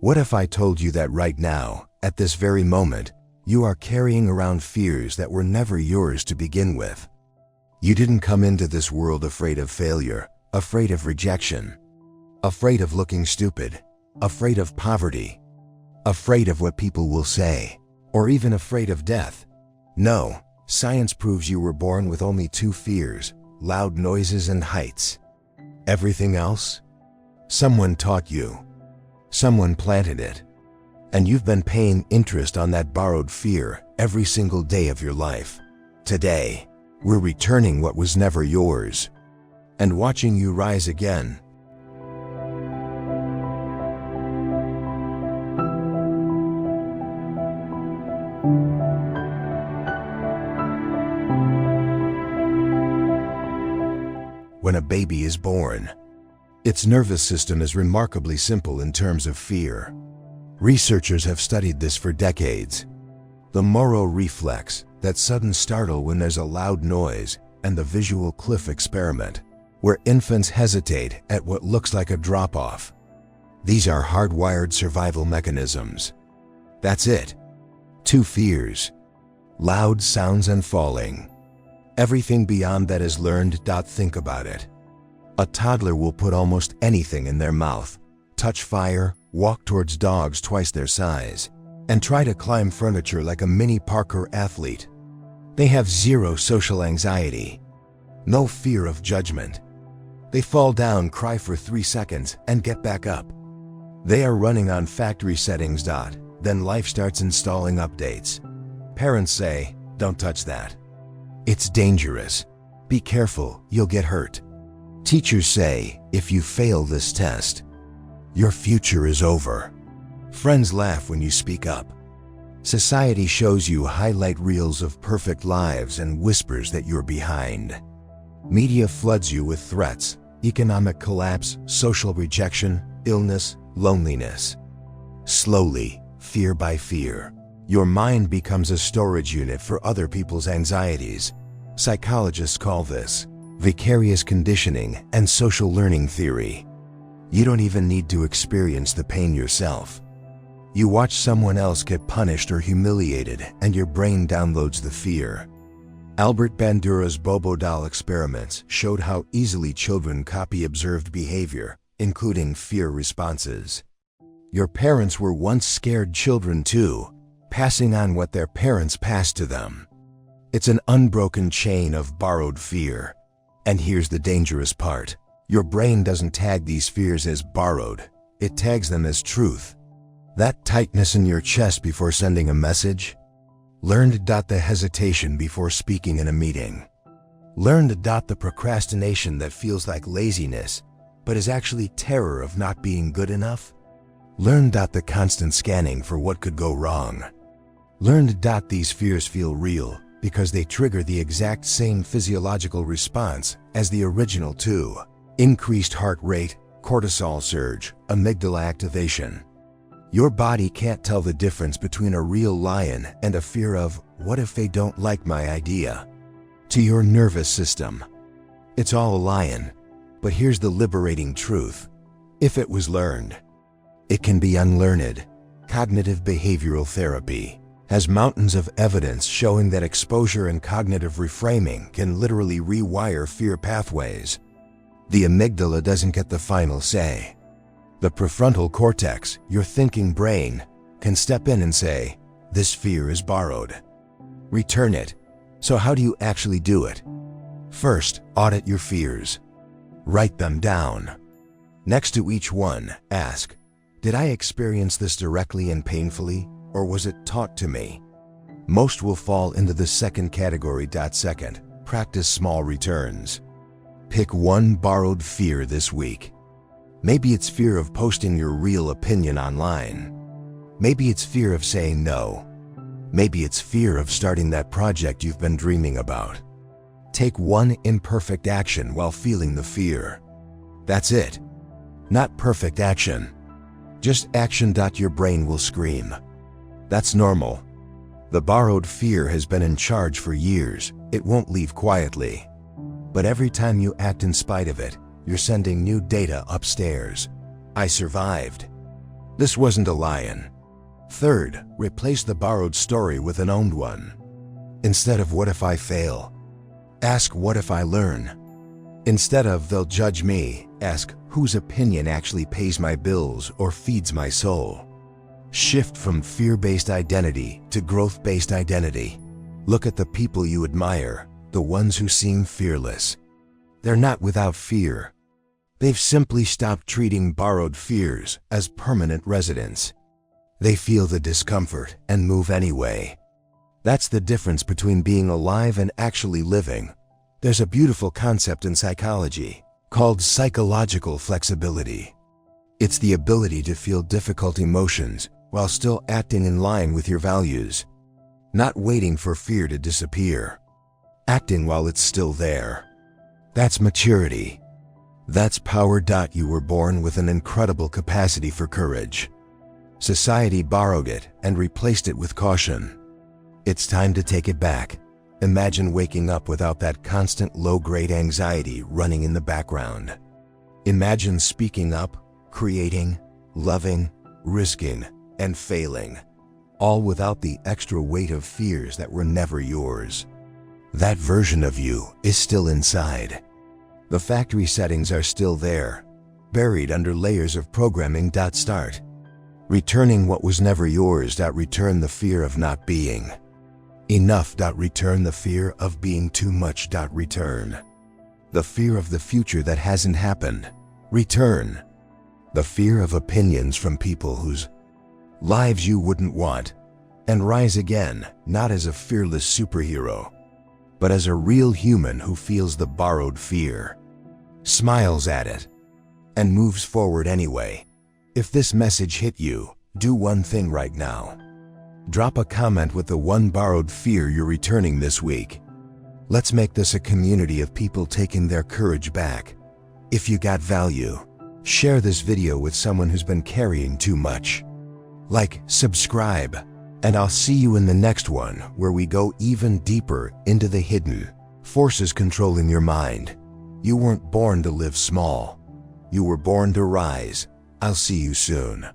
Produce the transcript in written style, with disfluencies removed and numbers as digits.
What if I told you that right now, at this very moment, you are carrying around fears that were never yours to begin with? You didn't come into this world afraid of failure, afraid of rejection, afraid of looking stupid, afraid of poverty, afraid of what people will say, or even afraid of death. No, science proves you were born with only two fears: loud noises and heights. Everything else? Someone taught you. Someone planted it. And you've been paying interest on that borrowed fear every single day of your life. Today, we're returning what was never yours and watching you rise again. When a baby is born, its nervous system is remarkably simple in terms of fear. Researchers have studied this for decades. The Moro reflex, that sudden startle when there's a loud noise, and the visual cliff experiment, where infants hesitate at what looks like a drop-off. These are hardwired survival mechanisms. That's it. Two fears: loud sounds and falling. Everything beyond that is learned. Think about it. A toddler will put almost anything in their mouth, touch fire, walk towards dogs twice their size, and try to climb furniture like a mini parkour athlete. They have zero social anxiety, no fear of judgment. They fall down, cry for 3 seconds, and get back up. They are running on factory settings. Then life starts installing updates. Parents say, "Don't touch that. It's dangerous. Be careful, you'll get hurt." Teachers say, "If you fail this test, your future is over." Friends laugh when you speak up. Society shows you highlight reels of perfect lives and whispers that you're behind. Media floods you with threats: economic collapse, social rejection, illness, loneliness. Slowly, fear by fear, your mind becomes a storage unit for other people's anxieties. Psychologists call this vicarious conditioning and social learning theory. You don't even need to experience the pain yourself. You watch someone else get punished or humiliated, and your brain downloads the fear. Albert Bandura's Bobo doll experiments showed how easily children copy observed behavior, including fear responses. Your parents were once scared children too, passing on what their parents passed to them. It's an unbroken chain of borrowed fear. And here's the dangerous part. Your brain doesn't tag these fears as borrowed, it tags them as truth. That tightness in your chest before sending a message? Learned. The hesitation before speaking in a meeting. Learned. The procrastination that feels like laziness, but is actually terror of not being good enough? Learned. The constant scanning for what could go wrong. Learned. These fears feel real because they trigger the exact same physiological response as the original two: increased heart rate, cortisol surge, amygdala activation. Your body can't tell the difference between a real lion and a fear of, "What if they don't like my idea?" To your nervous system, it's all a lion. But here's the liberating truth. If it was learned, it can be unlearned. Cognitive behavioral therapy has mountains of evidence showing that exposure and cognitive reframing can literally rewire fear pathways. The amygdala doesn't get the final say. The prefrontal cortex, your thinking brain, can step in and say, "This fear is borrowed. Return it." So how do you actually do it? First, audit your fears. Write them down. Next to each one, ask, "Did I experience this directly and painfully, or was it taught to me?" Most will fall into the second category. Second, practice small returns. Pick one borrowed fear this week. Maybe it's fear of posting your real opinion online. Maybe it's fear of saying no. Maybe it's fear of starting that project you've been dreaming about. Take one imperfect action while feeling the fear. That's it. Not perfect action. Just action. Your brain will scream. That's normal. The borrowed fear has been in charge for years. It won't leave quietly. But every time you act in spite of it, you're sending new data upstairs. I survived. This wasn't a lion. Third, replace the borrowed story with an owned one. Instead of what if I fail, ask what if I learn. Instead of they'll judge me, ask whose opinion actually pays my bills or feeds my soul. Shift from fear-based identity to growth-based identity. Look at the people you admire, the ones who seem fearless. They're not without fear. They've simply stopped treating borrowed fears as permanent residents. They feel the discomfort and move anyway. That's the difference between being alive and actually living. There's a beautiful concept in psychology called psychological flexibility. It's the ability to feel difficult emotions while still acting in line with your values. Not waiting for fear to disappear. Acting while it's still there. That's maturity. That's power. You were born with an incredible capacity for courage. Society borrowed it and replaced it with caution. It's time to take it back. Imagine waking up without that constant low-grade anxiety running in the background. Imagine speaking up, creating, loving, risking, and failing, all without the extra weight of fears that were never yours. That version of you is still inside. The factory settings are still there, buried under layers of programming. Start returning what was never yours. Return the fear of not being enough. Return the fear of being too much. Return the fear of the future that hasn't happened. Return the fear of opinions from people whose lives you wouldn't want. And rise again, not as a fearless superhero, but as a real human who feels the borrowed fear, smiles at it, and moves forward anyway. If this message hit you, do one thing right now. Drop a comment with the one borrowed fear you're returning this week. Let's make this a community of people taking their courage back. If you got value, share this video with someone who's been carrying too much. Like, subscribe, and I'll see you in the next one where we go even deeper into the hidden forces controlling your mind. You weren't born to live small. You were born to rise. I'll see you soon.